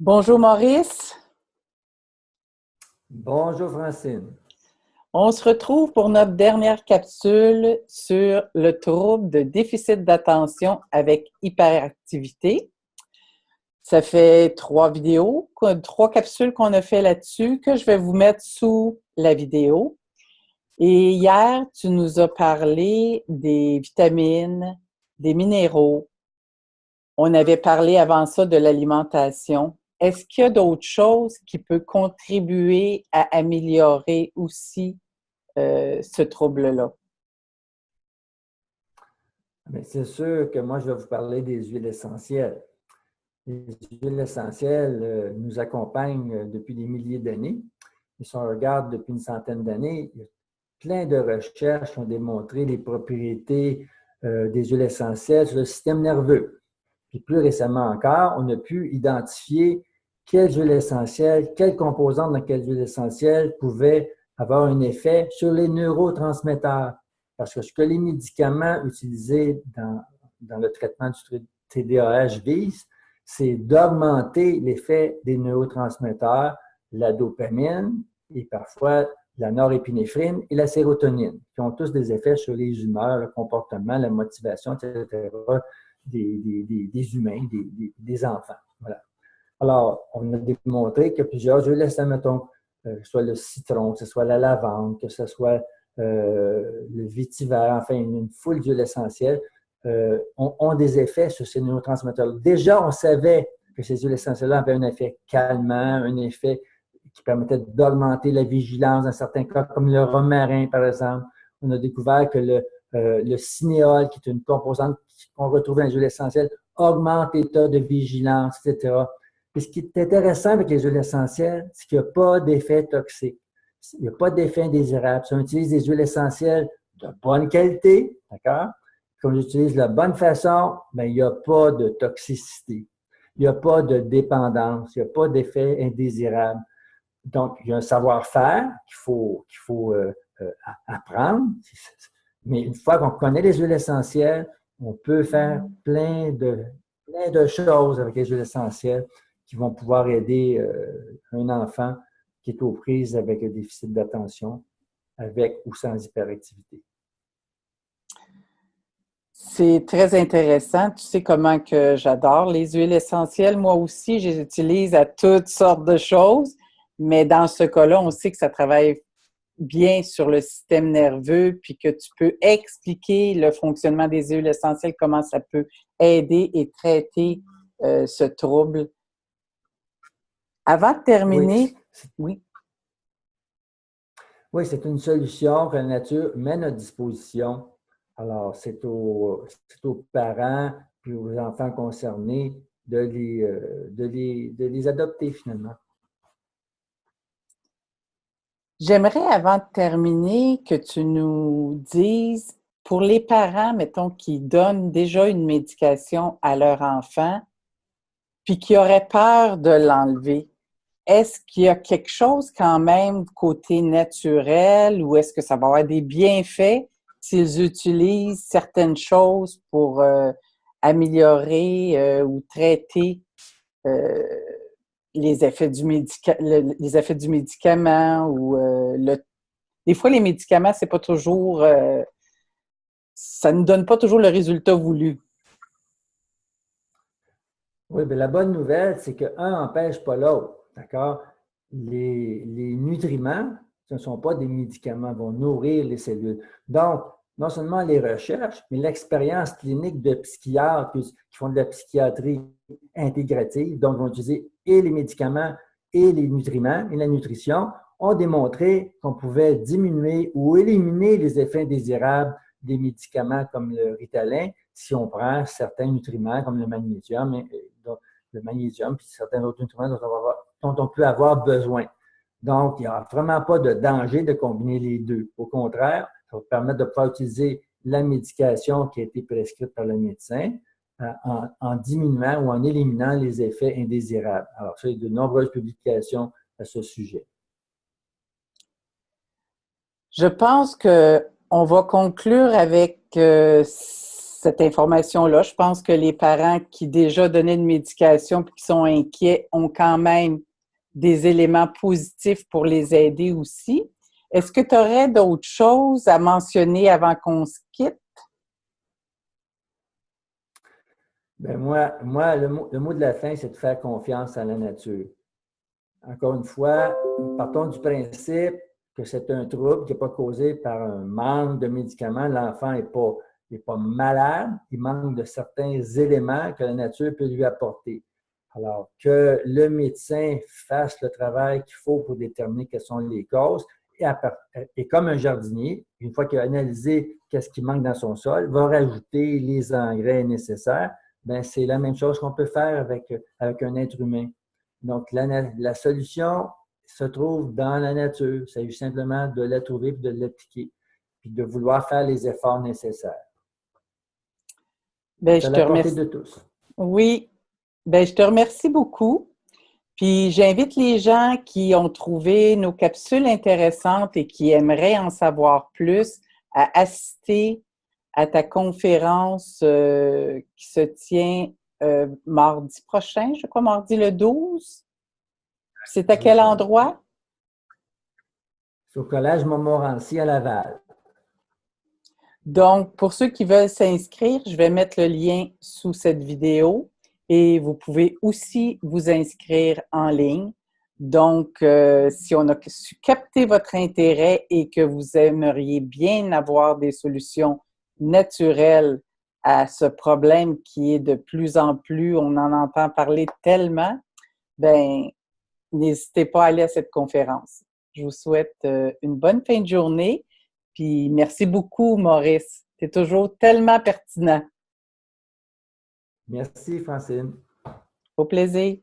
Bonjour Maurice, Bonjour Francine. on se retrouve pour notre dernière capsule sur le trouble de déficit d'attention avec hyperactivité. Ça fait trois capsules qu'on a fait là-dessus que je vais vous mettre sous la vidéo. Et hier, tu nous as parlé des vitamines, des minéraux. On avait parlé avant ça de l'alimentation. Est-ce qu'il y a d'autres choses qui peuvent contribuer à améliorer aussi ce trouble-là? Mais c'est sûr que moi, je vais vous parler des huiles essentielles. Les huiles essentielles nous accompagnent depuis des milliers d'années. Et si on regarde depuis une centaine d'années, il y a plein de recherches qui ont démontré les propriétés des huiles essentielles sur le système nerveux. Puis plus récemment encore, on a pu identifier quelles huiles essentielles, quelles composantes dans quelles huiles essentielles pouvaient avoir un effet sur les neurotransmetteurs. Parce que ce que les médicaments utilisés dans le traitement du TDAH visent, c'est d'augmenter l'effet des neurotransmetteurs, la dopamine et parfois la norépinéphrine et la sérotonine, qui ont tous des effets sur les humeurs, le comportement, la motivation, etc., des humains, des enfants. Voilà. Alors, on a démontré que plusieurs huiles essentielles, mettons, que ce soit le citron, que ce soit la lavande, que ce soit le vétiver, enfin, une foule d'huiles essentielles, ont des effets sur ces neurotransmetteurs. Déjà, on savait que ces huiles essentielles-là avaient un effet calmant, un effet qui permettait d'augmenter la vigilance dans certains cas, comme le romarin, par exemple. On a découvert que le cinéole, qui est une composante qu'on retrouve dans les huiles essentielles, augmente l'état de vigilance, etc. Puis ce qui est intéressant avec les huiles essentielles, c'est qu'il n'y a pas d'effet toxique. Il n'y a pas d'effet indésirable. Si on utilise des huiles essentielles de bonne qualité, d'accord? Qu'on utilise de la bonne façon, bien, il n'y a pas de toxicité. Il n'y a pas de dépendance. Il n'y a pas d'effet indésirable. Donc, il y a un savoir-faire qu'il faut apprendre. Mais une fois qu'on connaît les huiles essentielles, on peut faire plein de choses avec les huiles essentielles qui vont pouvoir aider un enfant qui est aux prises avec un déficit d'attention, avec ou sans hyperactivité. C'est très intéressant. Tu sais comment que j'adore les huiles essentielles. Moi aussi, je les utilise à toutes sortes de choses, mais dans ce cas-là, on sait que ça travaille bien sur le système nerveux, puis que tu peux expliquer le fonctionnement des huiles essentielles, comment ça peut aider et traiter ce trouble. Avant de Oui, terminer, oui. oui, c'est une solution que la nature met à notre disposition. Alors, c'est aux parents et aux enfants concernés de les adopter finalement. J'aimerais, avant de terminer, que tu nous dises, pour les parents, mettons, qui donnent déjà une médication à leur enfant, puis qui auraient peur de l'enlever, est-ce qu'il y a quelque chose quand même côté naturel ou est-ce que ça va avoir des bienfaits s'ils utilisent certaines choses pour améliorer ou traiter euh, les effets du médicament ou des fois les médicaments, c'est pas toujours ça ne donne pas toujours le résultat voulu. Oui, bien, la bonne nouvelle, c'est qu'un n'empêche pas l'autre. D'accord? Les nutriments, ce ne sont pas des médicaments, vont nourrir les cellules. Donc, non seulement les recherches, mais l'expérience clinique de psychiatres qui font de la psychiatrie intégrative, donc vont utiliser et les médicaments et les nutriments et la nutrition, ont démontré qu'on pouvait diminuer ou éliminer les effets indésirables des médicaments comme le Ritalin si on prend certains nutriments comme le magnésium, puis certains autres nutriments dont on peut avoir besoin. Donc, il n'y a vraiment pas de danger de combiner les deux. Au contraire, ça va permettre de pouvoir utiliser la médication qui a été prescrite par le médecin en diminuant ou en éliminant les effets indésirables. Alors, ça, il y a de nombreuses publications à ce sujet. Je pense que on va conclure avec cette information-là. Je pense que les parents qui déjà donnaient une médication et qui sont inquiets ont quand même des éléments positifs pour les aider aussi. Est-ce que tu aurais d'autres choses à mentionner avant qu'on se quitte? Ben moi le mot de la fin, c'est de faire confiance à la nature. Encore une fois, partons du principe que c'est un trouble qui n'est pas causé par un manque de médicaments. L'enfant n'est pas malade, il manque de certains éléments que la nature peut lui apporter. Alors, que le médecin fasse le travail qu'il faut pour déterminer quelles sont les causes, et comme un jardinier, une fois qu'il a analysé qu'est-ce qui manque dans son sol, va rajouter les engrais nécessaires. Bien, c'est la même chose qu'on peut faire avec un être humain. Donc, la solution se trouve dans la nature. Il s'agit simplement de la trouver et de l'appliquer, puis de vouloir faire les efforts nécessaires. Bien, C'est à je te la portée remercie. de tous. Oui, bien, je te remercie beaucoup. Puis j'invite les gens qui ont trouvé nos capsules intéressantes et qui aimeraient en savoir plus à assister à ta conférence qui se tient mardi prochain, je crois, mardi le 12. C'est à quel endroit? C'est au Collège Montmorency à Laval. Donc, pour ceux qui veulent s'inscrire, je vais mettre le lien sous cette vidéo et vous pouvez aussi vous inscrire en ligne. Donc, si on a su capter votre intérêt et que vous aimeriez bien avoir des solutions naturelles à ce problème qui est de plus en plus, on en entend parler tellement, ben, n'hésitez pas à aller à cette conférence. Je vous souhaite une bonne fin de journée. Puis merci beaucoup, Maurice. Tu es toujours tellement pertinent. Merci, Francine. Au plaisir.